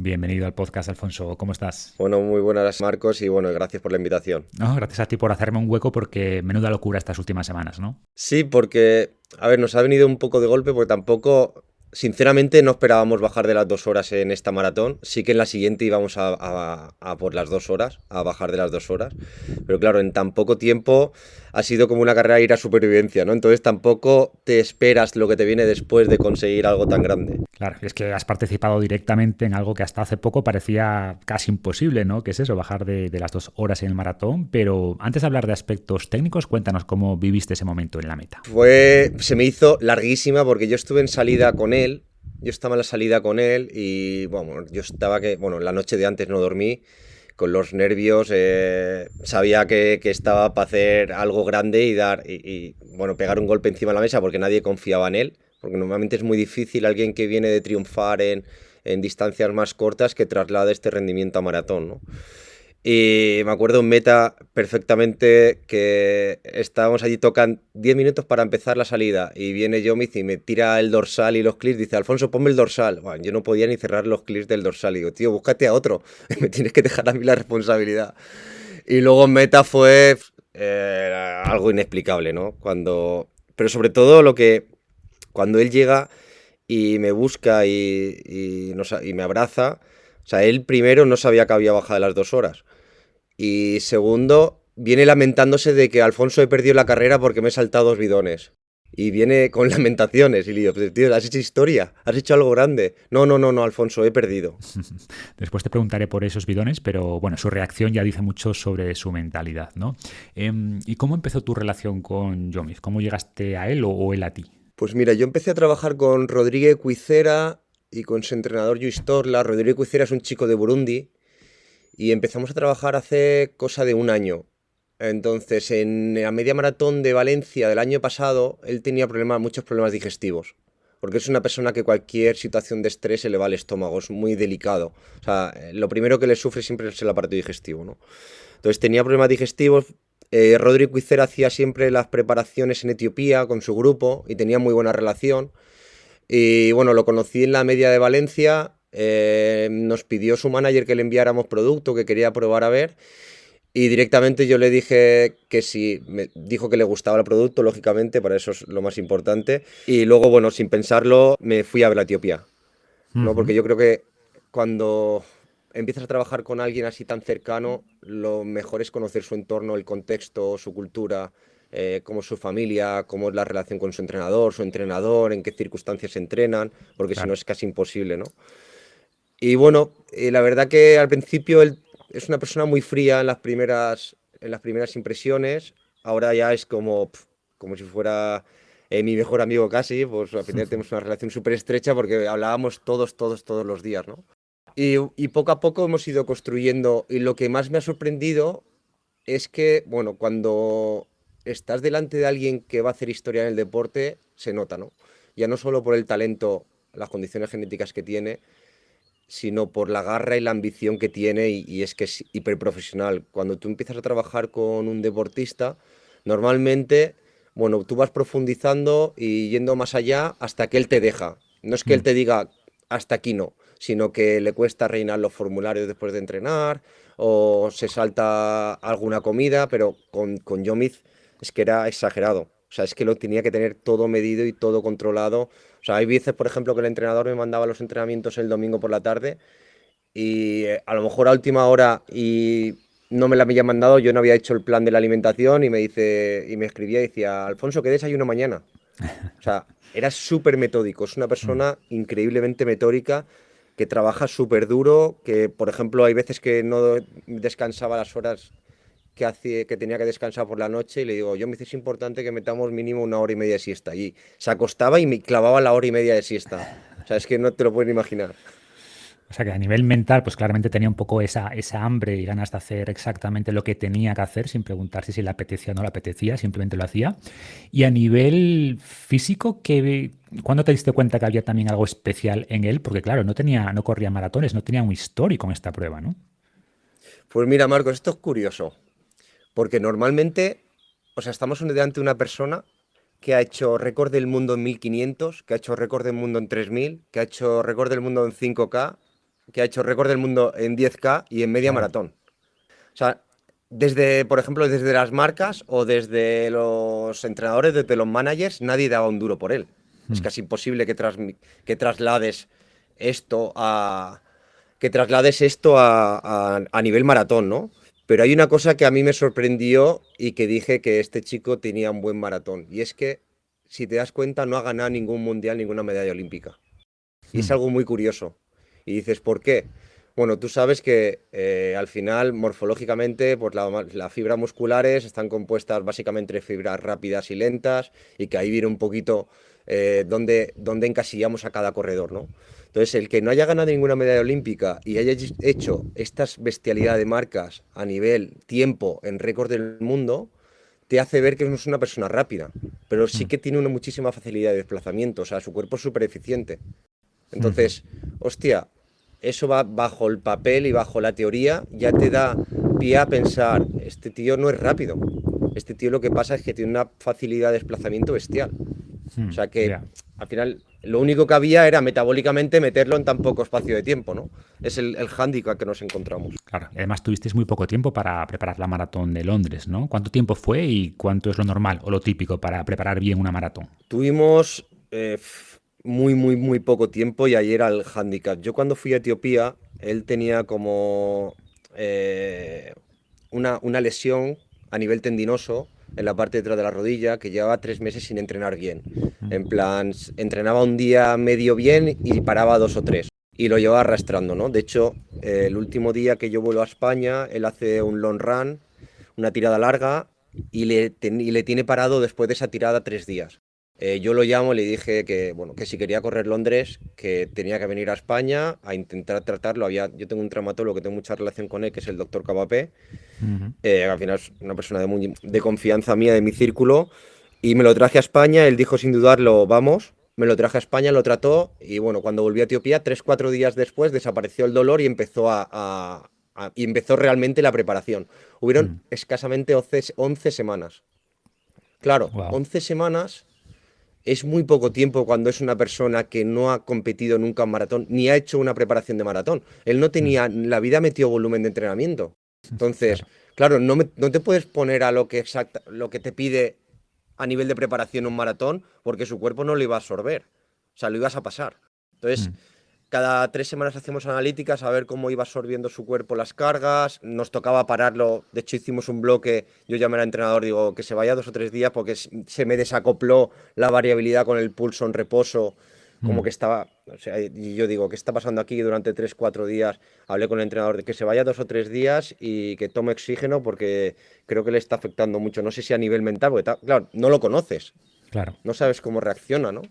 Bienvenido al podcast, Alfonso. ¿Cómo estás? Bueno, muy buenas, Marcos, y bueno, gracias por la invitación. No, gracias a ti por hacerme un hueco porque menuda locura estas últimas semanas, ¿no? Sí, porque, a ver, nos ha venido un poco de golpe porque tampoco, sinceramente, no esperábamos bajar de las 2 horas en esta maratón. Sí que en la siguiente íbamos a por las 2 horas, a bajar de las 2 horas. Pero claro, en tan poco tiempo ha sido como una carrera de ir a supervivencia, ¿no? Entonces tampoco te esperas lo que te viene después de conseguir algo tan grande. Claro, es que has participado directamente en algo que hasta hace poco parecía casi imposible, ¿no? Que es eso, bajar de las 2 horas en el maratón. Pero antes de hablar de aspectos técnicos, cuéntanos cómo viviste ese momento en la meta. Se me hizo larguísima porque yo estuve en salida con él. Yo estaba en la salida con él y bueno, la noche de antes no dormí con los nervios, sabía que estaba para hacer algo grande bueno, pegar un golpe encima de la mesa porque nadie confiaba en él, porque normalmente es muy difícil alguien que viene de triunfar en distancias más cortas que traslade este rendimiento a maratón, ¿no? Y me acuerdo en meta perfectamente que estábamos allí, tocan 10 minutos para empezar la salida y viene Yomiz y me tira el dorsal y los clips, dice, Alfonso, ponme el dorsal. Bueno, yo no podía ni cerrar los clips del dorsal y digo, tío, búscate a otro, me tienes que dejar a mí la responsabilidad. Y luego en meta fue algo inexplicable, ¿no? Pero sobre todo cuando él llega y me busca y me abraza, o sea, él primero no sabía que había bajado de las 2 horas. Y segundo, viene lamentándose de que Alfonso he perdido la carrera porque me he saltado 2 bidones. Y viene con lamentaciones. Y le digo, pues, tío, has hecho historia, has hecho algo grande. No, no, no, no, Alfonso, he perdido. Después te preguntaré por esos bidones, pero bueno, su reacción ya dice mucho sobre su mentalidad, ¿no? ¿Y cómo empezó tu relación con Yomiz? ¿Cómo llegaste a él o él a ti? Pues mira, yo empecé a trabajar con Rodríguez Cuicera y con su entrenador Luis Torla. Rodríguez Cuicera es un chico de Burundi y empezamos a trabajar hace cosa de un año. Entonces, en la media maratón de Valencia del año pasado, él tenía muchos problemas digestivos. Porque es una persona que cualquier situación de estrés se le va al estómago, es muy delicado. O sea, lo primero que le sufre siempre es el aparato digestivo, ¿no? Entonces tenía problemas digestivos. Rodrigo Cuicer hacía siempre las preparaciones en Etiopía con su grupo y tenía muy buena relación. Y bueno, lo conocí en la media de Valencia. Nos pidió su manager que le enviáramos producto que quería probar a ver. Y directamente yo le dije que si, me dijo que le gustaba el producto, lógicamente, para eso es lo más importante. Y luego, bueno, sin pensarlo, me fui a ver a Etiopía, ¿no? Ujú. Porque yo creo que cuando empiezas a trabajar con alguien así tan cercano, lo mejor es conocer su entorno, el contexto, su cultura, cómo es su familia, cómo es la relación con su entrenador, en qué circunstancias se entrenan, porque si no Claro. es casi imposible, ¿no? Y bueno, la verdad que al principio él es una persona muy fría en las primeras impresiones. Ahora ya es como si fuera mi mejor amigo casi. Pues al final tenemos una relación súper estrecha porque hablábamos todos, todos, todos los días, ¿no? Y poco a poco hemos ido construyendo. Y lo que más me ha sorprendido es que, bueno, cuando estás delante de alguien que va a hacer historia en el deporte, se nota, ¿no? Ya no solo por el talento, las condiciones genéticas que tiene, sino por la garra y la ambición que tiene y es que es hiperprofesional. Cuando tú empiezas a trabajar con un deportista, normalmente, bueno, tú vas profundizando y yendo más allá hasta que él te deja. No es que él Mm. te diga hasta aquí no, sino que le cuesta reinar los formularios después de entrenar o se salta alguna comida, pero con Yomiz es que era exagerado. O sea, es que lo tenía que tener todo medido y todo controlado. O sea, hay veces, por ejemplo, que el entrenador me mandaba los entrenamientos el domingo por la tarde y a lo mejor a última hora y no me la había mandado, yo no había hecho el plan de la alimentación y me escribía y decía, Alfonso, ¿qué desayuno mañana? O sea, era súper metódico, es una Mm. persona increíblemente metódica que trabaja súper duro, que por ejemplo hay veces que no descansaba las horas que tenía que descansar por la noche y le digo, yo me dice, es importante que metamos mínimo 1 hora y media de siesta. Y se acostaba y me clavaba la hora y media de siesta. O sea, es que no te lo puedes imaginar. O sea que a nivel mental, pues claramente tenía un poco esa hambre y ganas de hacer exactamente lo que tenía que hacer, sin preguntarse si le apetecía o no le apetecía, simplemente lo hacía. Y a nivel físico, ¿cuándo te diste cuenta que había también algo especial en él? Porque claro, no corría maratones, no tenía un histórico en esta prueba, ¿no? Pues mira, Marcos, esto es curioso, porque normalmente, o sea, estamos delante de una persona que ha hecho récord del mundo en 1500, que ha hecho récord del mundo en 3000, que ha hecho récord del mundo en 5K. que ha hecho récord del mundo en 10K y en media Wow. maratón. O sea, desde, por ejemplo, desde las marcas o desde los entrenadores, desde los managers, nadie daba un duro por él. Es Mm, casi imposible que traslades esto a, que traslades esto a nivel maratón, ¿no? Pero hay una cosa que a mí me sorprendió y que dije que este chico tenía un buen maratón. Y es que, si te das cuenta, no ha ganado ningún mundial, ninguna medalla olímpica. Y es mm, algo muy curioso. Y dices, ¿por qué? Bueno, tú sabes que al final, morfológicamente, pues las fibras musculares están compuestas básicamente de fibras rápidas y lentas, y que ahí viene un poquito dónde encasillamos a cada corredor, ¿no? Entonces, el que no haya ganado ninguna medalla olímpica y haya hecho estas bestialidades de marcas a nivel tiempo en récord del mundo, te hace ver que no es una persona rápida, pero sí mm, que tiene una muchísima facilidad de desplazamiento, o sea, su cuerpo es súper eficiente. ujú. Entonces, hostia, eso va bajo el papel y bajo la teoría, ya te da pie a pensar, este tío no es rápido. Este tío lo que pasa es que tiene una facilidad de desplazamiento bestial. O sea que Ya, al final lo único que había era metabólicamente meterlo en tan poco espacio de tiempo, ¿no? Es el hándicap que nos encontramos. claro. Y además tuvisteis muy poco tiempo para preparar la maratón de Londres, ¿no? ¿Cuánto tiempo fue y cuánto es lo normal o lo típico para preparar bien una maratón? Tuvimos muy poco tiempo y ahí era el hándicap. Yo cuando fui a Etiopía, él tenía como eh, una lesión a nivel tendinoso en la parte de atrás de la rodilla que llevaba 3 meses sin entrenar bien. Mm, En plan, entrenaba un día medio bien y paraba dos o tres. Y lo llevaba arrastrando, ¿no? De hecho, el último día que yo vuelo a España, él hace un long run, una tirada larga, y le tiene parado después de esa tirada 3 días. Yo lo llamo, le dije que, bueno, que si quería correr Londres, que tenía que venir a España a intentar tratarlo. Yo tengo un traumatólogo que tengo mucha relación con él, que es el doctor Cabapé. ujú. Al final es una persona de confianza mía, de mi círculo. Y me lo traje a España, él dijo sin dudarlo, vamos. Me lo traje a España, lo trató y bueno, cuando volví a Etiopía, 3, 4 días después desapareció el dolor y y empezó realmente la preparación. Hubieron Mm, escasamente 11 semanas. Claro, wow. 11 semanas es muy poco tiempo cuando es una persona que no ha competido nunca en maratón ni ha hecho una preparación de maratón. Él no Mm, tenía, la vida metió volumen de entrenamiento. Entonces, claro. claro, no te puedes poner a lo que te pide a nivel de preparación un maratón porque su cuerpo no lo iba a absorber. O sea, lo ibas a pasar. Entonces, Mm, cada 3 semanas hacíamos analíticas a ver cómo iba absorbiendo su cuerpo las cargas. Nos tocaba pararlo. De hecho, hicimos un bloque. Yo llamé al entrenador, digo, que se vaya 2 o 3 días porque se me desacopló la variabilidad con el pulso en reposo. Como mm, que estaba. O sea, y yo digo, ¿qué está pasando aquí durante 3, 4 días? Hablé con el entrenador de que se vaya 2 o 3 días y que tome oxígeno porque creo que le está afectando mucho. No sé si a nivel mental, porque claro, no lo conoces. claro. No sabes cómo reacciona, ¿no?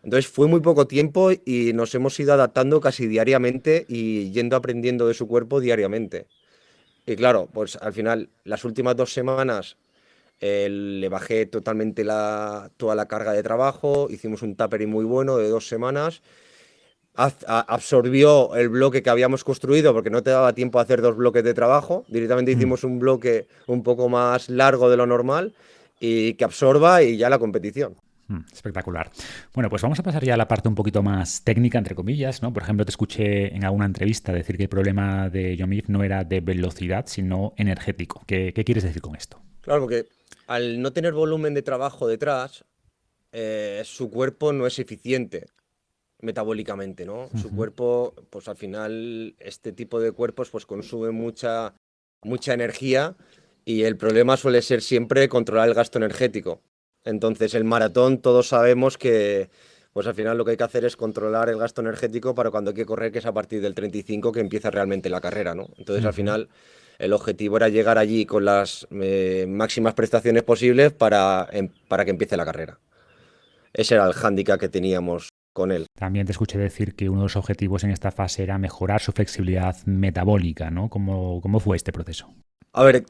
Entonces fue muy poco tiempo y nos hemos ido adaptando casi diariamente y yendo aprendiendo de su cuerpo diariamente. Y claro, pues al final, las últimas 2 semanas le bajé totalmente toda la carga de trabajo, hicimos un tapering muy bueno de 2 semanas, absorbió el bloque que habíamos construido porque no te daba tiempo a hacer dos bloques de trabajo, directamente Mm. hicimos un bloque un poco más largo de lo normal y que absorba y ya la competición. Espectacular. Bueno, pues vamos a pasar ya a la parte un poquito más técnica, entre comillas, ¿no? Por ejemplo, te escuché en alguna entrevista decir que el problema de Yomif no era de velocidad, sino energético. ¿Qué quieres decir con esto? Claro, porque al no tener volumen de trabajo detrás, su cuerpo no es eficiente metabólicamente, ¿no? Su Ujú. cuerpo, pues al final, este tipo de cuerpos pues consume mucha energía y el problema suele ser siempre controlar el gasto energético. Entonces, el maratón, todos sabemos que, pues al final lo que hay que hacer es controlar el gasto energético para cuando hay que correr, que es a partir del 35 que empieza realmente la carrera, ¿no? Entonces, al Ujú. final, el objetivo era llegar allí con las máximas prestaciones posibles para que empiece la carrera. Ese era el hándicap que teníamos con él. También te escuché decir que uno de los objetivos en esta fase era mejorar su flexibilidad metabólica, ¿no? ¿Cómo fue este proceso? A ver,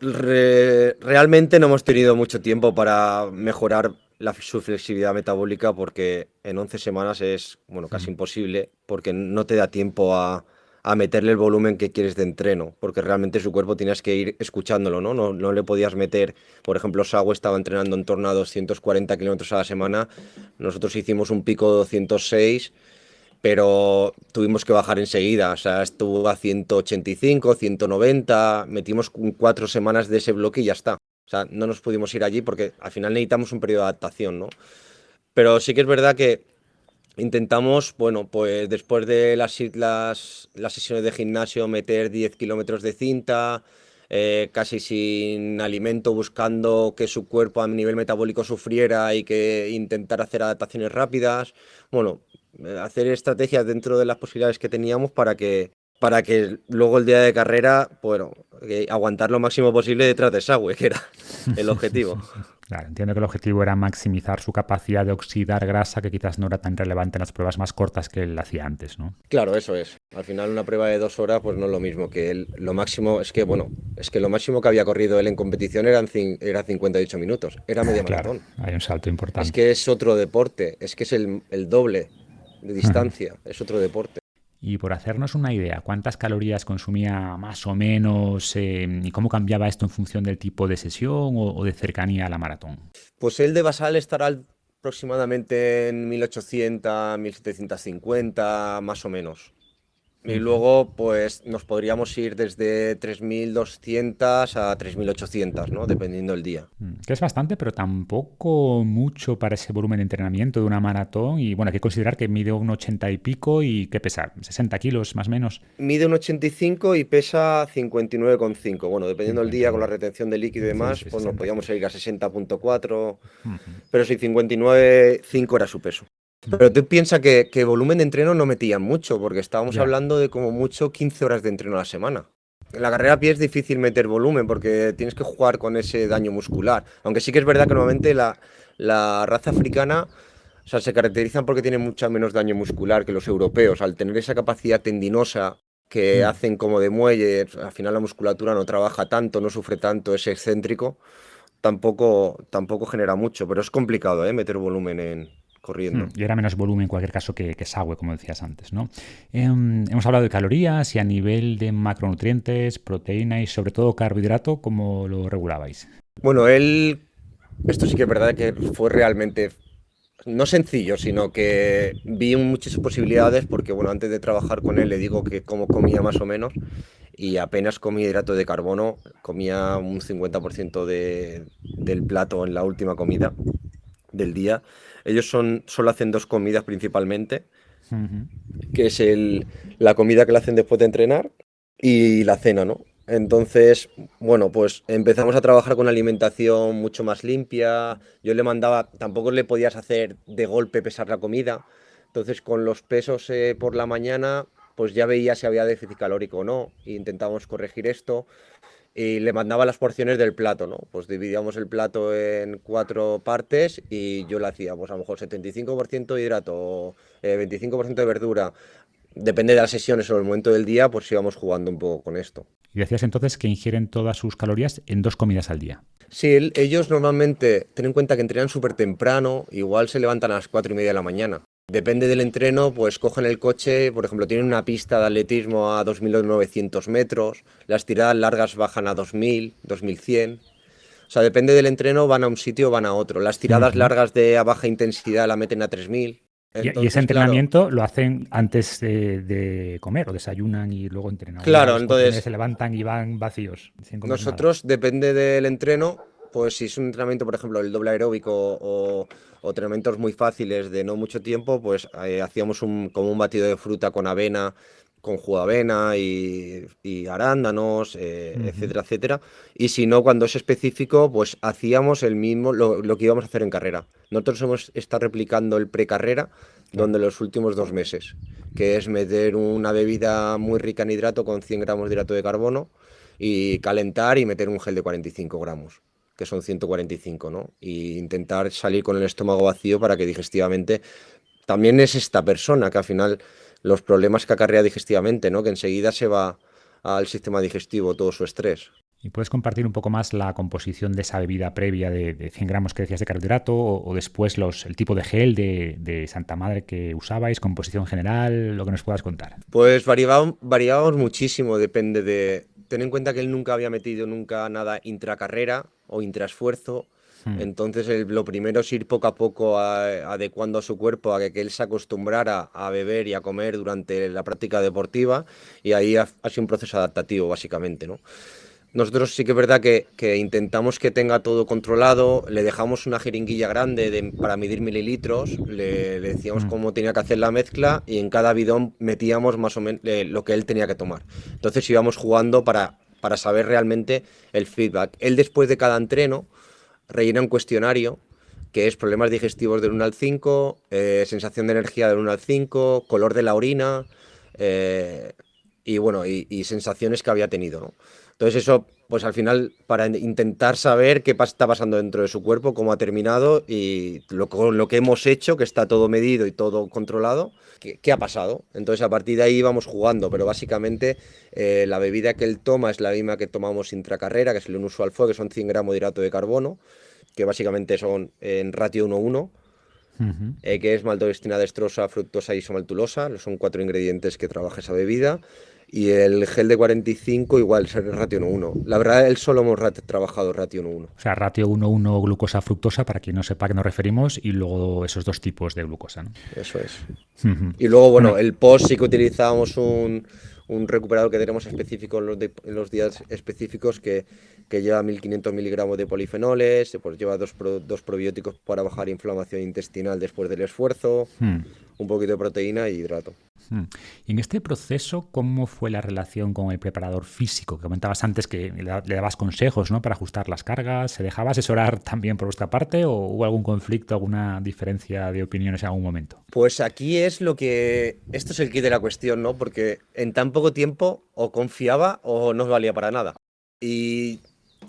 realmente no hemos tenido mucho tiempo para mejorar su flexibilidad metabólica porque en 11 semanas es, bueno, casi Mm, imposible porque no te da tiempo a meterle el volumen que quieres de entreno, porque realmente su cuerpo tienes que ir escuchándolo, ¿no? No le podías meter, por ejemplo, Sago estaba entrenando en torno a 240 kilómetros a la semana, nosotros hicimos un pico de 206 pero tuvimos que bajar enseguida, o sea, estuvo a 185, 190, metimos 4 semanas de ese bloque y ya está. O sea, no nos pudimos ir allí porque al final necesitamos un periodo de adaptación, ¿no? Pero sí que es verdad que intentamos, bueno, pues después de las sesiones de gimnasio meter 10 kilómetros de cinta, casi sin alimento, buscando que su cuerpo a nivel metabólico sufriera y que intentar hacer adaptaciones rápidas. Bueno, hacer estrategias dentro de las posibilidades que teníamos para que luego el día de carrera, bueno, aguantar lo máximo posible detrás de Sagüe, que era el objetivo. Claro, entiendo que el objetivo era maximizar su capacidad de oxidar grasa, que quizás no era tan relevante en las pruebas más cortas que él hacía antes, ¿no? Claro, eso es. Al final una prueba de 2 horas pues no es lo mismo que él. Lo máximo es que, bueno, es que lo máximo que había corrido él en competición era 58 minutos. Era media Claro, maratón. hay un salto Es importante. que es otro deporte. Es que es el doble de distancia. Es otro deporte. Y por hacernos una idea, ¿cuántas calorías consumía más o menos y cómo cambiaba esto en función del tipo de sesión o de cercanía a la maratón? Pues él de basal estará aproximadamente en 1800, 1750, más o menos. Y Ujú. luego, pues nos podríamos ir desde 3200 a 3800, ¿no? Dependiendo del día. Que es bastante, pero tampoco mucho para ese volumen de entrenamiento de una maratón. Y bueno, hay que considerar que mide un 80 y pico y ¿qué pesa? 60 kilos más o menos. Mide un 85 y pesa 59,5. Bueno, dependiendo del día, con la 59. retención de líquido y Sí, demás, sí, pues nos 60 podíamos kilos. ir a 60,4. Ujú, Pero sí, 59,5 era su peso. Pero ujú. tú piensas que volumen de entreno no metían mucho, porque estábamos Ya, hablando de como mucho 15 horas de entreno a la semana. En la carrera a pie es difícil meter volumen porque tienes que jugar con ese daño muscular. Aunque sí que es verdad que normalmente la raza africana, o sea, se caracterizan porque tienen mucho menos daño muscular que los europeos. Al tener esa capacidad tendinosa que mm, hacen como de muelle, al final la musculatura no trabaja tanto, no sufre tanto, es excéntrico, tampoco genera mucho. Pero es complicado, ¿eh? Meter volumen corriendo. Y era menos volumen en cualquier caso que Sagüe, como decías antes, ¿no? Hemos hablado de calorías y a nivel de macronutrientes, proteína y sobre todo carbohidrato, ¿cómo lo regulabais? Bueno, esto sí que es verdad que fue realmente, no sencillo, sino que vi muchas posibilidades porque, bueno, antes de trabajar con él le digo que cómo comía más o menos y apenas comía hidrato de carbono, comía un 50% del plato en la última comida del día. Ellos solo hacen 2 comidas principalmente, Ujú. que es la comida que le hacen después de entrenar y la cena, ¿no? Entonces, bueno, pues empezamos a trabajar con alimentación mucho más limpia. Yo le mandaba, tampoco le podías hacer de golpe pesar la comida. Entonces, con los pesos por la mañana, pues ya veía si había déficit calórico o no. E intentábamos corregir esto. Y le mandaba las porciones del plato, ¿no? Pues dividíamos el plato en 4 partes y yo le hacía, pues a lo mejor 75% de hidrato, o, 25% de verdura. Depende de las sesiones o el momento del día, pues íbamos jugando un poco con esto. Y decías entonces que ingieren todas sus calorías en 2 comidas al día. Sí, ellos normalmente, ten en cuenta que entrenan súper temprano, igual se levantan a las 4:30 de la mañana. Depende del entreno, pues cogen el coche, por ejemplo, tienen una pista de atletismo a 2.900 metros, las tiradas largas bajan a 2.000, 2.100. O sea, depende del entreno, van a un sitio o van a otro. Las tiradas Ujú. largas a baja intensidad la meten a 3.000. Y ese Entonces, claro, entrenamiento lo hacen antes de comer o desayunan y luego entrenan. O ya a claro, las 4:30 entonces se levantan y van vacíos, sin comer nada. nosotros, depende del entreno, pues si es un entrenamiento, por ejemplo, el doble aeróbico o entrenamientos muy fáciles de no mucho tiempo, pues hacíamos como un batido de fruta con avena, con jugo de avena y arándanos, Ujú. etcétera, etcétera. Y si no, cuando es específico, pues hacíamos el mismo, lo que íbamos a hacer en carrera. Nosotros hemos estado replicando el precarrera Claro. donde los últimos 2 meses, que es meter una bebida muy rica en hidrato con 100 gramos de hidrato de carbono y calentar y meter un gel de 45 gramos, que son 145, ¿no? Y intentar salir con el estómago vacío para que digestivamente... También es esta persona que al final los problemas que acarrea digestivamente, ¿no? Que enseguida se va al sistema digestivo todo su estrés. ¿Y puedes compartir un poco más la composición de esa bebida previa de 100 gramos que decías de carbohidrato o después el tipo de gel de Santa Madre que usabais, composición general, lo que nos puedas contar? Pues variábamos muchísimo, depende de... Ten en cuenta que él nunca había metido nunca nada intracarrera o intraesfuerzo. Mm, Entonces lo primero es ir poco a poco adecuando a su cuerpo a que él se acostumbrara a beber y a comer durante la práctica deportiva y ahí ha sido un proceso adaptativo básicamente, ¿no? Nosotros sí que es verdad que intentamos que tenga todo controlado, le dejamos una jeringuilla grande para medir mililitros, le decíamos mm. cómo tenía que hacer la mezcla y en cada bidón metíamos más o menos lo que él tenía que tomar. Entonces íbamos jugando para saber realmente el feedback. Él después de cada entreno rellena un cuestionario que es problemas digestivos del 1 al 5, sensación de energía del 1 al 5, color de la orina y bueno, y sensaciones que había tenido, ¿no? Entonces eso, pues al final, para intentar saber qué está pasando dentro de su cuerpo, cómo ha terminado y lo que hemos hecho, que está todo medido y todo controlado, qué ha pasado. Entonces a partir de ahí vamos jugando, pero básicamente la bebida que él toma es la misma que tomamos intracarrera, que es el inusual fue, que son 100 gramos de hidrato de carbono, que básicamente son en ratio 1:1, Ujú. que es maltodextrina dextrosa, fructosa y isomaltulosa, son 4 ingredientes que trabaja esa bebida. Y el gel de 45 igual, es el ratio 1:1. La verdad, él solo hemos trabajado ratio 1:1. O sea, ratio 1:1 glucosa-fructosa, para quien no sepa a qué nos referimos, y luego esos dos tipos de glucosa, ¿no? Eso es. Ujú. Y luego, Bueno, bueno, el post sí que utilizábamos un recuperador que tenemos específico en los días específicos que lleva 1500 miligramos de polifenoles, pues lleva dos probióticos para bajar inflamación intestinal después del esfuerzo, mm, un poquito de proteína y hidrato. mm. Y en este proceso, ¿cómo fue la relación con el preparador físico? Que comentabas antes que le dabas consejos, ¿no? Para ajustar las cargas. ¿Se dejaba asesorar también por vuestra parte o hubo algún conflicto, alguna diferencia de opiniones en algún momento? Pues aquí es lo que... Esto es el kit de la cuestión, ¿no? Porque en tan poco tiempo o confiaba o no valía para nada. Y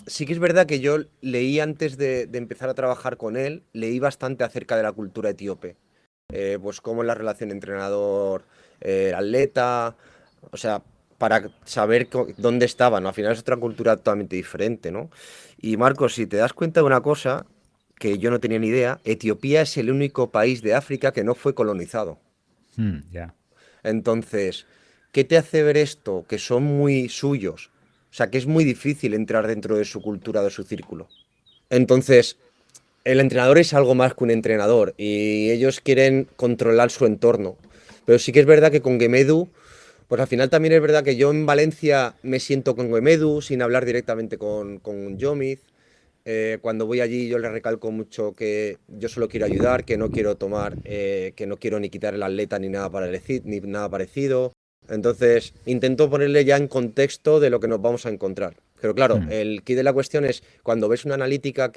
sí que es verdad que yo leí antes de empezar a trabajar con él, leí bastante acerca de la cultura etíope. Pues cómo es la relación entrenador-atleta, o sea, para saber dónde estaban, ¿no? Al final es otra cultura totalmente diferente, ¿no? Y Marcos, si te das cuenta de una cosa que yo no tenía ni idea, Etiopía es el único país de África que no fue colonizado. Ya. Entonces, ¿qué te hace ver esto? Que son muy suyos. O sea, que es muy difícil entrar dentro de su cultura, de su círculo. Entonces, el entrenador es algo más que un entrenador y ellos quieren controlar su entorno. Pero sí que es verdad que con Gemedu, pues al final también es verdad que yo en Valencia me siento con Gemedu sin hablar directamente con Yomiz. Cuando voy allí yo le recalco mucho que yo solo quiero ayudar, que no quiero tomar, que no quiero ni quitar el atleta ni nada parecido. Entonces intento ponerle ya en contexto de lo que nos vamos a encontrar. Pero claro, Mm. el key de la cuestión es cuando ves una analítica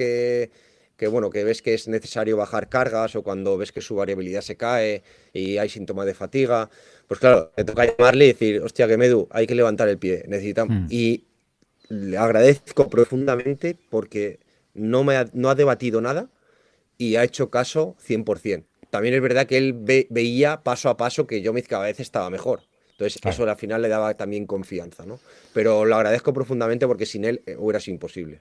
bueno, que ves que es necesario bajar cargas o cuando ves que su variabilidad se cae y hay síntomas de fatiga, pues claro, te toca llamarle y decir, hostia, que Medu, hay que levantar el pie, necesitamos... Mm. Y le agradezco profundamente porque no ha debatido nada y ha hecho caso 100%. También es verdad que él veía paso a paso que Yomiz cada vez estaba mejor. Entonces Claro. eso al final le daba también confianza, ¿no? Pero lo agradezco profundamente porque sin él hubiera sido imposible.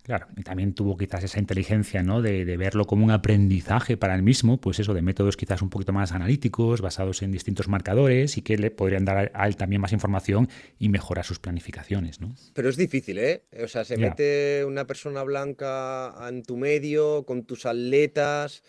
Claro, y también tuvo quizás esa inteligencia, ¿no? De verlo como un aprendizaje para él mismo, pues eso, de métodos quizás un poquito más analíticos, basados en distintos marcadores y que le podrían dar a él también más información y mejorar sus planificaciones, ¿no? Pero es difícil, ¿eh? O sea, se Ya. mete una persona blanca en tu medio, con tus atletas.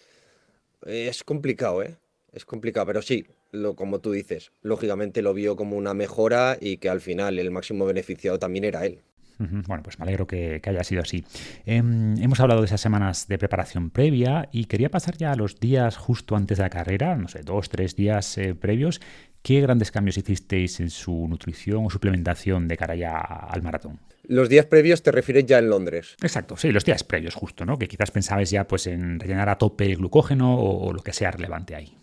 Es complicado, ¿eh? Es complicado, pero sí, como tú dices, lógicamente lo vio como una mejora y que al final el máximo beneficiado también era él. Ujú. Bueno, pues me alegro que haya sido así. Hemos hablado de esas semanas de preparación previa y quería pasar ya a los días justo antes de la carrera, no sé, 2, 3 días previos. ¿Qué grandes cambios hicisteis en su nutrición o suplementación de cara ya al maratón? Los días previos te refieres ya en Londres. Exacto, sí, los días previos justo, ¿no? Que quizás pensabais ya pues en rellenar a tope el glucógeno o lo que sea relevante ahí.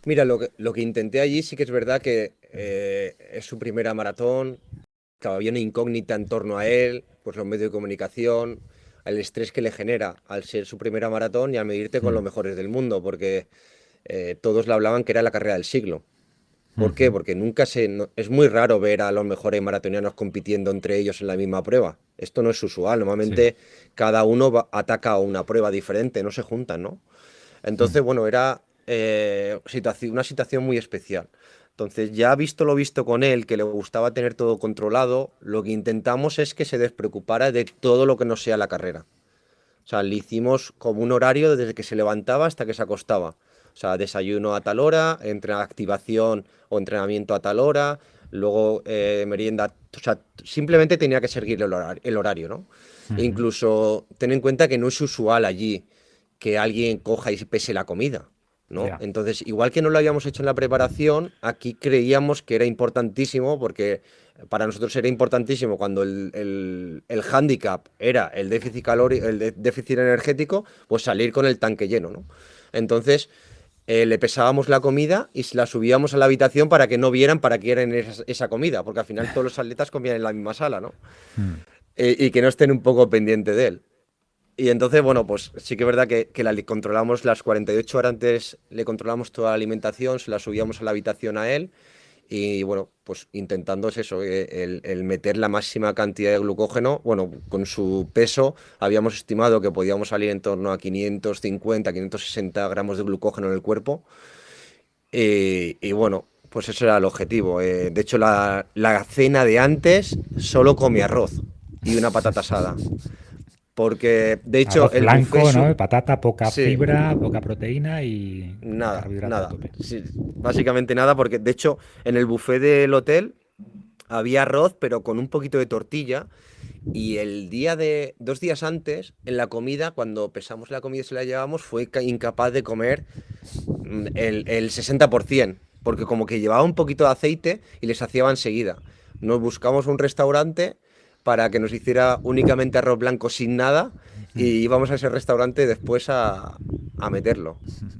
Mira, lo que intenté allí sí que es verdad que es su primera maratón, que había una incógnita en torno a él, pues los medios de comunicación, el estrés que le genera al ser su primera maratón y al medirte con los Mm, mejores del mundo, porque todos le hablaban que era la carrera del siglo. ¿Por qué? ujú. Porque es muy raro ver a los mejores maratonianos compitiendo entre ellos en la misma prueba. Esto no es usual. Sí. Normalmente cada uno ataca a una prueba diferente, no se juntan, ¿no? Mm, Entonces, bueno, era una situación muy especial. Entonces, ya visto lo visto con él, que le gustaba tener todo controlado, lo que intentamos es que se despreocupara de todo lo que no sea la carrera. O sea, le hicimos como un horario desde que se levantaba hasta que se acostaba. O sea, desayuno a tal hora, activación o entrenamiento a tal hora, luego merienda. O sea, simplemente tenía que seguir el horario, ¿no? E Ujú. incluso ten en cuenta que no es usual allí que alguien coja y se pese la comida, ¿no? Ya, Entonces, igual que no lo habíamos hecho en la preparación, aquí creíamos que era importantísimo, porque para nosotros era importantísimo cuando el hándicap era el déficit calórico, déficit energético, pues salir con el tanque lleno, ¿no? Entonces, le pesábamos la comida y se la subíamos a la habitación para que no vieran para qué era esa comida, porque al final todos los atletas comían en la misma sala, ¿no? mm, Y que no estén un poco pendiente de él. Y entonces, bueno, pues sí que es verdad que controlamos las 48 horas antes, le controlamos toda la alimentación, se la subíamos a la habitación a él y bueno, pues intentando es eso, el meter la máxima cantidad de glucógeno. Bueno, con su peso habíamos estimado que podíamos salir en torno a 550, 560 gramos de glucógeno en el cuerpo y bueno, pues ese era el objetivo. De hecho, la cena de antes solo comí arroz y una patata asada. Porque, de hecho, arroz el buffet... blanco, ¿no? Patata, poca Sí, fibra, poca proteína y nada, carbohidrato a nada. tope. Sí, básicamente nada, porque de hecho en el buffet del hotel había arroz, pero con un poquito de tortilla. Y el día de, 2 días antes, en la comida, cuando pesamos la comida y se la llevamos, fue incapaz de comer el 60%, porque como que llevaba un poquito de aceite y les saciaba enseguida. Nos buscamos un restaurante para que nos hiciera únicamente arroz blanco sin nada y Mm. íbamos a ese restaurante después a meterlo.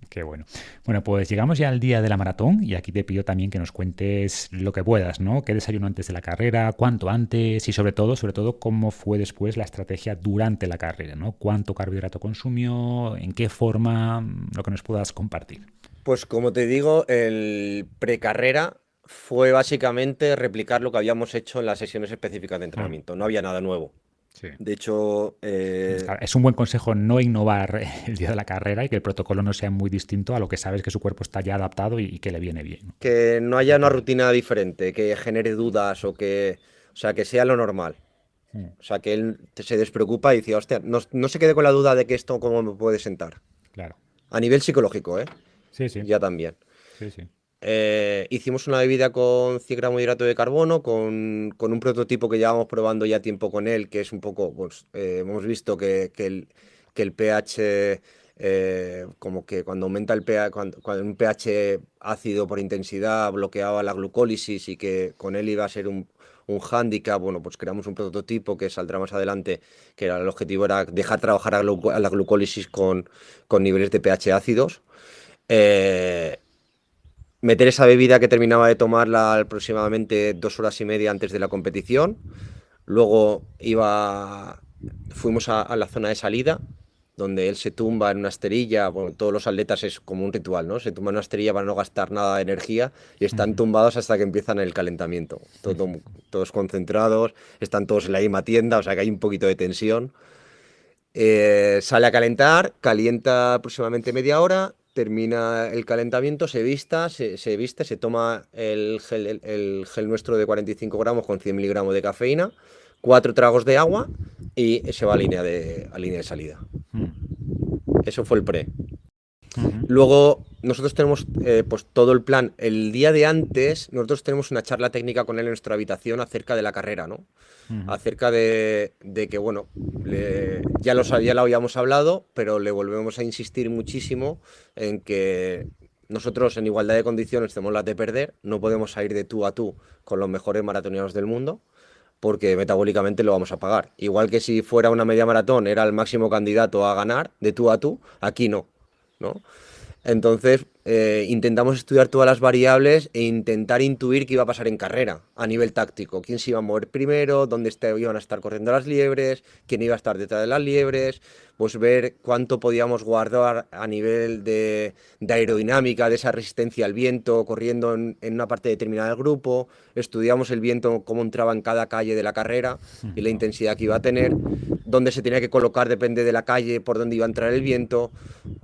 Qué bueno. Bueno, pues llegamos ya al día de la maratón y aquí te pido también que nos cuentes lo que puedas, ¿no? ¿Qué desayuno antes de la carrera? ¿Cuánto antes? Y sobre todo, cómo fue después la estrategia durante la carrera, ¿no? ¿Cuánto carbohidrato consumió? ¿En qué forma? Lo que nos puedas compartir. Pues como te digo, el precarrera fue básicamente replicar lo que habíamos hecho en las sesiones específicas de Ah, entrenamiento. No había nada nuevo. sí. De hecho, Claro, es un buen consejo no innovar el día de la carrera y que el protocolo no sea muy distinto a lo que sabes que su cuerpo está ya adaptado y que le viene bien, ¿no? que no haya una rutina diferente, que genere dudas o sea, que sea lo normal. Mm, O sea, que él se despreocupa y dice, hostia, no se quede con la duda de que esto cómo me puede sentar. claro. A nivel psicológico, ¿eh? Sí, sí, Ya también. sí, sí. Hicimos una bebida con 100 gramos de hidrato de carbono, con un prototipo que llevamos probando ya tiempo con él, que es un poco, pues, hemos visto que el pH, como que cuando aumenta el pH, cuando un pH ácido por intensidad bloqueaba la glucólisis y que con él iba a ser un hándicap. Bueno, pues creamos un prototipo que saldrá más adelante, que el objetivo era dejar trabajar a la glucólisis con niveles de pH ácidos. Eh, Meter esa bebida que terminaba de tomarla aproximadamente 2 horas y media antes de la competición. Luego fuimos a la zona de salida, donde él se tumba en una esterilla. Bueno, todos los atletas es como un ritual, ¿no? Se tumba en una esterilla para no gastar nada de energía y están Ujú, tumbados hasta que empiezan el calentamiento. Todos concentrados, están todos en la misma tienda, o sea que hay un poquito de tensión. Sale a calentar, calienta aproximadamente media hora, termina el calentamiento, se viste, se toma el gel nuestro de 45 gramos con 100 miligramos de cafeína, 4 tragos de agua y se va a línea de salida. mm, Eso fue el pre. ujú, Luego, nosotros tenemos pues todo el plan. El día de antes, nosotros tenemos una charla técnica con él en nuestra habitación acerca de la carrera, ¿no? ujú. Acerca de que, bueno, ya lo habíamos hablado, pero le volvemos a insistir muchísimo en que nosotros en igualdad de condiciones tenemos las de perder, no podemos salir de tú a tú con los mejores maratonianos del mundo, porque metabólicamente lo vamos a pagar. Igual que si fuera una media maratón, era el máximo candidato a ganar de tú a tú, aquí no, ¿no? Entonces, intentamos estudiar todas las variables e intentar intuir qué iba a pasar en carrera a nivel táctico. Quién se iba a mover primero, dónde iban a estar corriendo las liebres, quién iba a estar detrás de las liebres, pues ver cuánto podíamos guardar a nivel de aerodinámica, de esa resistencia al viento, corriendo en una parte determinada del grupo. Estudiamos el viento, cómo entraba en cada calle de la carrera y la Wow. intensidad que iba a tener. Dónde se tenía que colocar depende de la calle, por dónde iba a entrar el viento.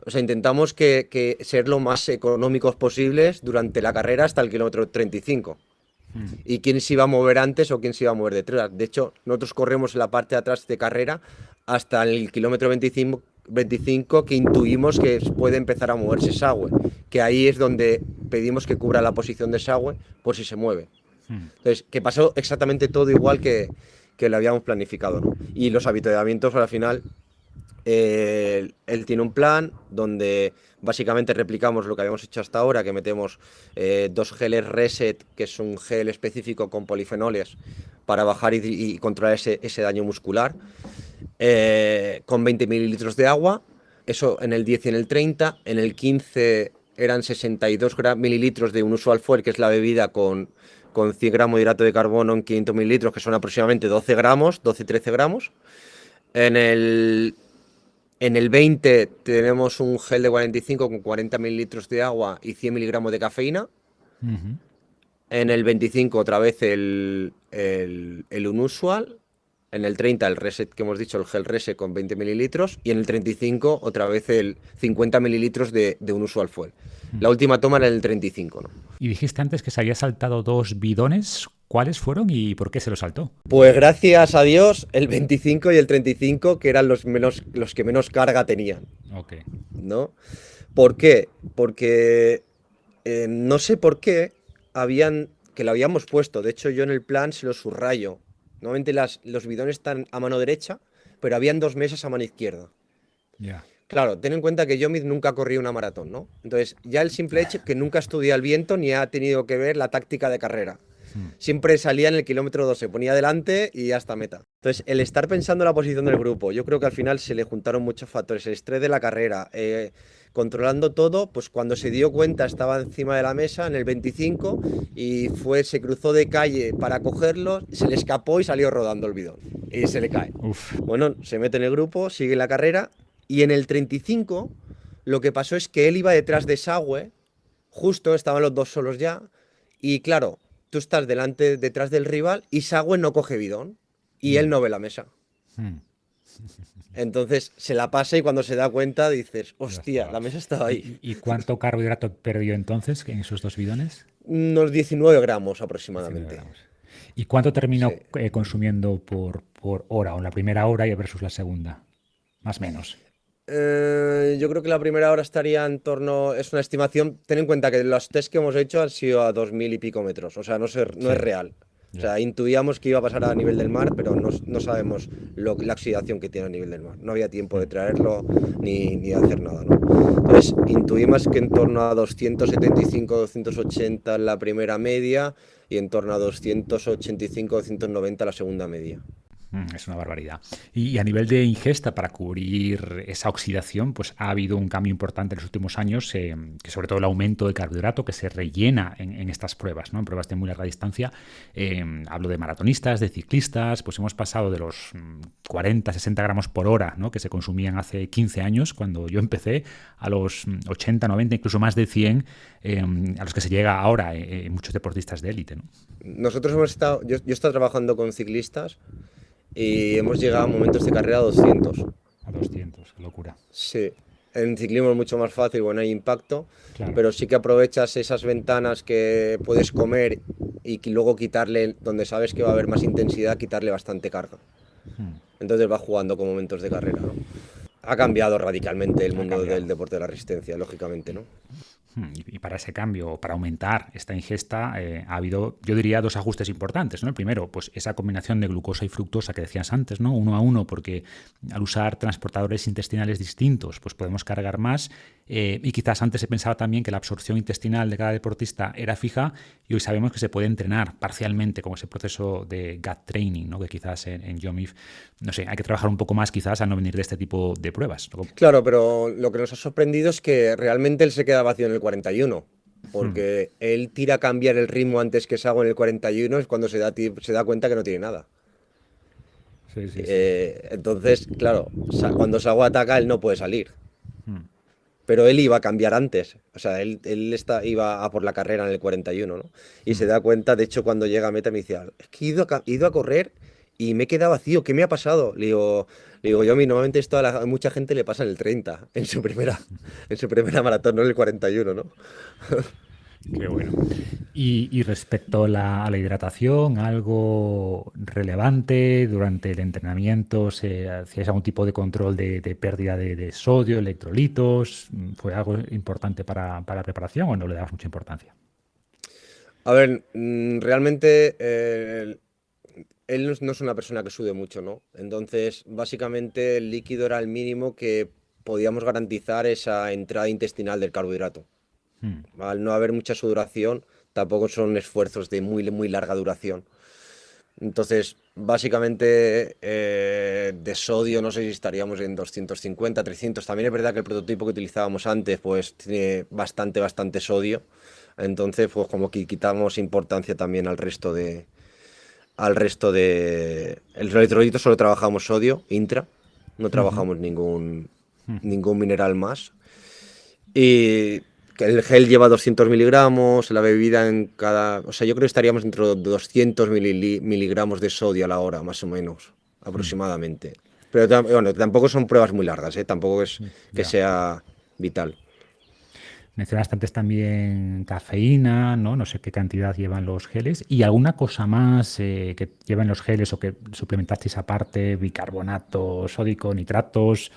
O sea, intentamos que ser lo más económicos posibles durante la carrera hasta el kilómetro 35. Mm, Y quién se iba a mover antes o quién se iba a mover detrás. De hecho, nosotros corremos en la parte de atrás de carrera hasta el kilómetro 25 que intuimos que puede empezar a moverse Shawwe, que ahí es donde pedimos que cubra la posición de Shawwe por si se mueve. Entonces, que pasó exactamente todo igual que lo habíamos planificado, ¿no? Y los avituallamientos al final, él tiene un plan donde básicamente replicamos lo que habíamos hecho hasta ahora, que metemos 2 geles Reset, que es un gel específico con polifenoles para bajar y controlar ese daño muscular, con 20 mililitros de agua, eso en el 10 y en el 30, en el 15 eran 62 mililitros de Unusual Fuel, que es la bebida con 100 gramos de hidrato de carbono en 500 mililitros, que son aproximadamente 12 gramos, 12-13 gramos. En el 20 tenemos un gel de 45 con 40 mililitros de agua y 100 miligramos de cafeína. En el 25 otra vez el Unusual. En el 30 el Reset que hemos dicho, el gel Reset con 20 mililitros. Y en el 35 otra vez el 50 mililitros de Unusual Fuel. La última toma era en el 35, ¿no? Y dijiste antes que se había saltado 2 bidones. ¿Cuáles fueron y por qué se los saltó? Pues gracias a Dios, el 25 y el 35, que eran los que menos carga tenían. Ok. ¿No? ¿Por qué? Porque no sé por qué que lo habíamos puesto. De hecho, yo en el plan se lo subrayo. Normalmente los bidones están a mano derecha, pero habían 2 mesas a mano izquierda. Ya. Claro, ten en cuenta que Yomid nunca corrió una maratón, ¿no? Entonces, ya el simple hecho que nunca estudia el viento ni ha tenido que ver la táctica de carrera. Siempre salía en el kilómetro 2, se ponía delante y hasta meta. Entonces, el estar pensando en la posición del grupo, yo creo que al final se le juntaron muchos factores. El estrés de la carrera, controlando todo, pues cuando se dio cuenta estaba encima de la mesa en el 25 y se cruzó de calle para cogerlo, se le escapó y salió rodando el bidón. Y se le cae. Uf. Bueno, se mete en el grupo, sigue la carrera y en el 35 lo que pasó es que él iba detrás de Shawwe, justo estaban los dos solos ya, y claro, tú estás detrás del rival y Shawwe no coge bidón y él no ve la mesa. Entonces se la pasa y cuando se da cuenta dices, hostia, la mesa estaba ahí. ¿Y cuánto carbohidrato perdió entonces en esos 2 bidones? Unos 19 gramos aproximadamente. 19 gramos. ¿Y cuánto terminó Sí. consumiendo por hora, o en la primera hora y versus la segunda? Más o menos. Yo creo que la primera hora estaría en torno, es una estimación, ten en cuenta que los test que hemos hecho han sido a 2000 y pico metros, o sea, no Sí. es real. O sea, intuíamos que iba a pasar a nivel del mar, pero no sabemos la oxidación que tiene a nivel del mar. No había tiempo de traerlo ni de hacer nada, ¿no? Entonces, intuimos que en torno a 275-280 la primera media y en torno a 285-290 la segunda media. Es una barbaridad. Y a nivel de ingesta, para cubrir esa oxidación, pues ha habido un cambio importante en los últimos años, que sobre todo el aumento de carbohidrato que se rellena en estas pruebas, ¿no? En pruebas de muy larga distancia. Hablo de maratonistas, de ciclistas, pues hemos pasado de los 40, 60 gramos por hora, ¿no? Que se consumían hace 15 años, cuando yo empecé, a los 80, 90, incluso más de 100, a los que se llega ahora muchos deportistas de élite, ¿no? Nosotros yo he estado trabajando con ciclistas y hemos llegado a momentos de carrera a 200. A 200, qué locura. Sí, en ciclismo es mucho más fácil, bueno, hay impacto, Claro. pero sí que aprovechas esas ventanas que puedes comer y que luego quitarle, donde sabes que va a haber más intensidad, quitarle bastante carga. Entonces vas jugando con momentos de carrera, ¿no? Ha cambiado radicalmente el mundo del deporte de la resistencia, lógicamente, ¿no? Y para ese cambio, para aumentar esta ingesta, ha habido, yo diría, 2 ajustes importantes, ¿no? El primero, pues esa combinación de glucosa y fructosa que decías antes, ¿no? 1 a 1, porque al usar transportadores intestinales distintos, pues podemos cargar más. Y quizás antes se pensaba también que la absorción intestinal de cada deportista era fija, y hoy sabemos que se puede entrenar parcialmente con ese proceso de gut training, ¿no? Que quizás en Yomif, no sé, hay que trabajar un poco más quizás a no venir de este tipo de pruebas, ¿no? Claro, pero lo que nos ha sorprendido es que realmente él se queda vacío en el 41, porque él tira a cambiar el ritmo antes que Sago en el 41, es cuando se da cuenta que no tiene nada. Sí, sí, sí. Entonces, claro, cuando Sago ataca, él no puede salir. Pero él iba a cambiar antes, o sea, él iba a por la carrera en el 41, ¿no? Y se da cuenta, de hecho, cuando llega a meta me dice, es que he ido a correr y me he quedado vacío, ¿qué me ha pasado? Le digo, yo, normalmente esto a mucha gente le pasa en el 30, en su primera maratón, no en el 41, ¿no? Qué bueno. Y respecto a la hidratación, algo relevante durante el entrenamiento? ¿Hacíais algún tipo de control de pérdida de sodio, electrolitos? ¿Fue algo importante para la preparación o no le dabas mucha importancia? A ver, realmente él no es una persona que sude mucho, ¿no? Entonces, básicamente el líquido era el mínimo que podíamos garantizar esa entrada intestinal del carbohidrato. Mm, Al no haber mucha sudoración, tampoco son esfuerzos de muy larga duración. Entonces, básicamente de sodio no sé si estaríamos en 250, 300. También es verdad que el prototipo que utilizábamos antes pues tiene bastante sodio. Entonces, pues como que quitamos importancia también al resto de. El electrolito solo trabajamos sodio, intra, no ujú, trabajamos ningún, ujú. ningún mineral más. Y que el gel lleva 200 miligramos, la bebida en cada. O sea, yo creo que estaríamos entre 200 miligramos de sodio a la hora, más o menos, Mm, aproximadamente. Pero bueno, tampoco son pruebas muy largas, ¿eh? Tampoco es que ya. sea vital. Mencionaste antes también cafeína, ¿no? No sé qué cantidad llevan los geles. ¿Y alguna cosa más que llevan los geles o que suplementasteis aparte? Bicarbonato sódico, nitratos.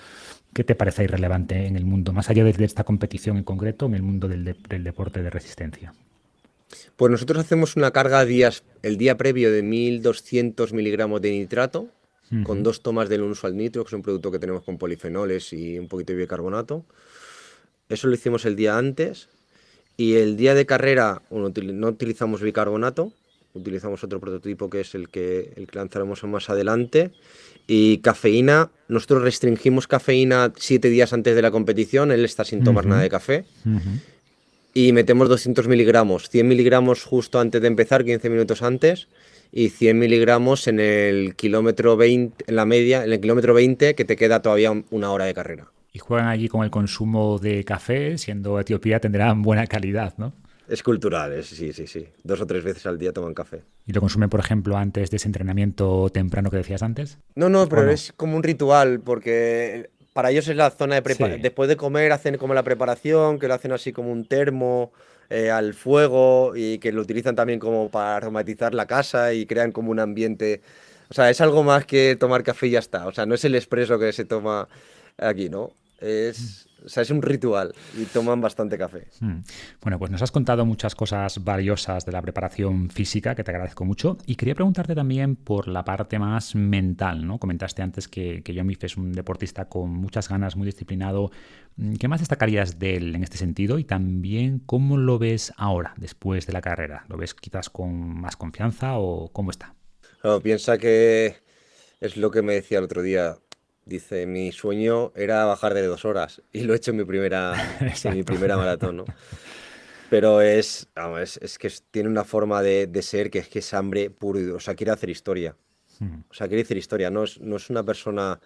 ¿Qué te parece irrelevante en el mundo, más allá de esta competición en concreto, en el mundo del deporte de resistencia? Pues nosotros hacemos una carga el día previo de 1200 miligramos de nitrato, con Ujú, 2 tomas del usual nitro, que es un producto que tenemos con polifenoles y un poquito de bicarbonato. Eso lo hicimos el día antes. Y el día de carrera bueno, no utilizamos bicarbonato, utilizamos otro prototipo que es el que lanzaremos más adelante. Y cafeína, nosotros restringimos cafeína 7 días antes de la competición, él está sin tomar nada ujú, de café. ujú. Y metemos 200 miligramos, 100 miligramos justo antes de empezar, 15 minutos antes, y 100 miligramos en el kilómetro 20, en la media, en el kilómetro 20, que te queda todavía una hora de carrera. Y juegan allí con el consumo de café, siendo Etiopía tendrán buena calidad, ¿no? Es cultural, sí. 2 o 3 veces al día toman café. Y lo consumen, por ejemplo, antes de ese entrenamiento temprano que decías antes, No, ¿o pero no? es como un ritual, porque para ellos es la zona de preparación. Sí. Después de comer hacen como la preparación, que lo hacen así como un termo al fuego y que lo utilizan también como para aromatizar la casa y crean como un ambiente. O sea, es algo más que tomar café y ya está. O sea, no es el expreso que se toma aquí, ¿no? O sea, es un ritual y toman bastante café. Mm. Bueno, pues nos has contado muchas cosas valiosas de la preparación física, que te agradezco mucho. Y quería preguntarte también por la parte más mental, ¿no? Comentaste antes que Yomif es un deportista con muchas ganas, muy disciplinado. ¿Qué más destacarías de él en este sentido? Y también, ¿cómo lo ves ahora, después de la carrera? ¿Lo ves quizás con más confianza o cómo está? Claro, piensa que es lo que me decía el otro día. Dice, mi sueño era bajar de 2 horas y lo he hecho en mi Exacto. primera maratón, ¿no? Pero vamos, es que tiene una forma de ser que es hambre puro y duro. O sea, quiere hacer historia. Mm, O sea, quiere decir historia. No es una persona,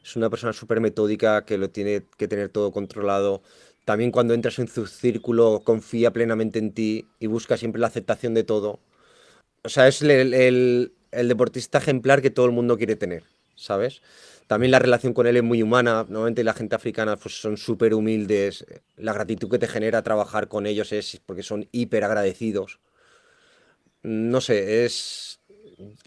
es una persona súper metódica que lo tiene que tener todo controlado. También cuando entras en su círculo, confía plenamente en ti y busca siempre la aceptación de todo. O sea, es el deportista ejemplar que todo el mundo quiere tener, ¿sabes? También la relación con él es muy humana. Normalmente la gente africana pues, son súper humildes. La gratitud que te genera trabajar con ellos es porque son hiper agradecidos. No sé, es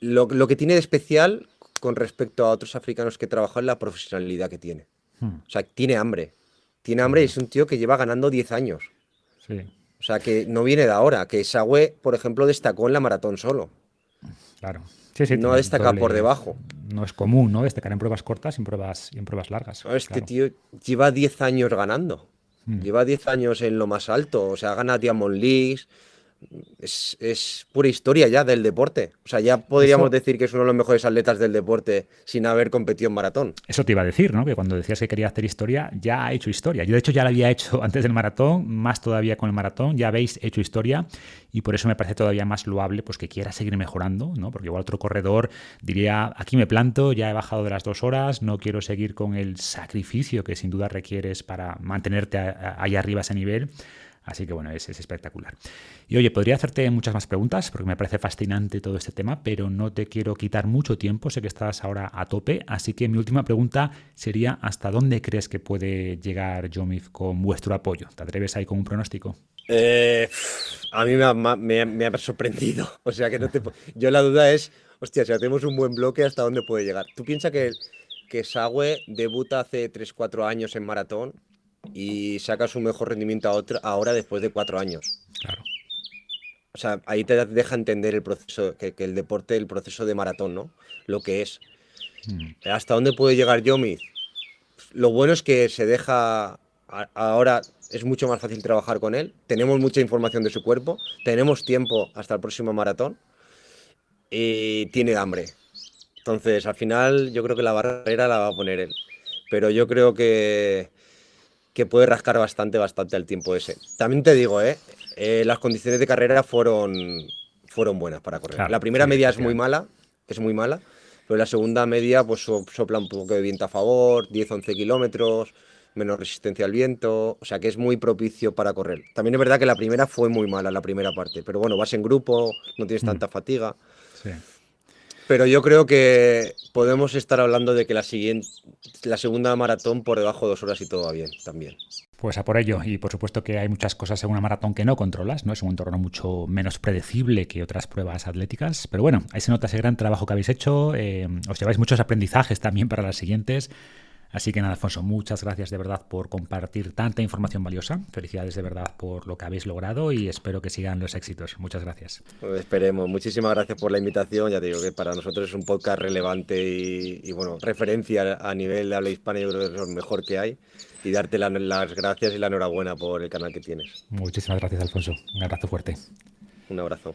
lo que tiene de especial con respecto a otros africanos que trabajan la profesionalidad que tiene. mm, O sea, tiene hambre. Tiene qué hambre y bueno. es un tío que lleva ganando 10 años. Sí, O sea, que no viene de ahora. Que Sagüe, por ejemplo, destacó en la maratón solo. claro. Sí, sí, No tiene destaca por doble. debajo. No es común, ¿no? Destacar en pruebas cortas y en pruebas largas. No, este Claro. tío lleva 10 años ganando. Mm. Lleva 10 años en lo más alto. O sea, gana Diamond Leagues. Es pura historia ya del deporte. O sea, ya podríamos Eso, decir que es uno de los mejores atletas del deporte sin haber competido en maratón. Eso te iba a decir, ¿no? Que cuando decías que quería hacer historia, ya ha hecho historia. Yo, de hecho, ya la había hecho antes del maratón, más todavía con el maratón. Ya habéis hecho historia y por eso me parece todavía más loable pues, que quiera seguir mejorando, ¿no? Porque igual otro corredor diría, aquí me planto, ya he bajado de las 2 horas, no quiero seguir con el sacrificio que sin duda requieres para mantenerte ahí arriba a ese nivel. Así que bueno, es espectacular. Y oye, podría hacerte muchas más preguntas porque me parece fascinante todo este tema, pero no te quiero quitar mucho tiempo, sé que estás ahora a tope, así que mi última pregunta sería ¿hasta dónde crees que puede llegar Jomif con vuestro apoyo? ¿Te atreves ahí con un pronóstico? A mí me ha sorprendido. O sea que no te. Yo la duda es Hostia, si hacemos un buen bloque, ¿hasta dónde puede llegar? Tú piensas que Sague debuta hace 3 4 años en maratón y saca su mejor rendimiento ahora después de 4 años. Claro. O sea, ahí te deja entender el proceso, que el deporte, el proceso de maratón, ¿no? Lo que es. Mm. ¿Hasta dónde puede llegar Yomi? Lo bueno es que se deja. Ahora es mucho más fácil trabajar con él. Tenemos mucha información de su cuerpo. Tenemos tiempo hasta el próximo maratón. Y tiene hambre. Entonces, al final, yo creo que la barrera la va a poner él. Pero yo creo que puede rascar bastante el tiempo ese. También te digo, las condiciones de carrera fueron buenas para correr. Claro, La primera sí, media efectivamente. es muy mala, pero la segunda media pues sopla un poco de viento a favor, 10 11 kilómetros, menos resistencia al viento, o sea que es muy propicio para correr. También es verdad que la primera fue muy mala, la primera parte, pero bueno, vas en grupo, no tienes Mm. tanta fatiga. Sí. Pero yo creo que podemos estar hablando de que la segunda maratón por debajo de 2 horas y todo va bien también. Pues a por ello. Y por supuesto que hay muchas cosas en una maratón que no controlas, ¿no? Es un entorno mucho menos predecible que otras pruebas atléticas. Pero bueno, ahí se nota ese gran trabajo que habéis hecho. Os lleváis muchos aprendizajes también para las siguientes. Así que nada, Alfonso, muchas gracias de verdad por compartir tanta información valiosa. Felicidades de verdad por lo que habéis logrado y espero que sigan los éxitos. Muchas gracias. Pues esperemos. Muchísimas gracias por la invitación. Ya te digo que para nosotros es un podcast relevante y bueno, referencia a nivel de habla hispana, yo creo que es lo mejor que hay. Y darte las gracias y la enhorabuena por el canal que tienes. Muchísimas gracias, Alfonso. Un abrazo fuerte. Un abrazo.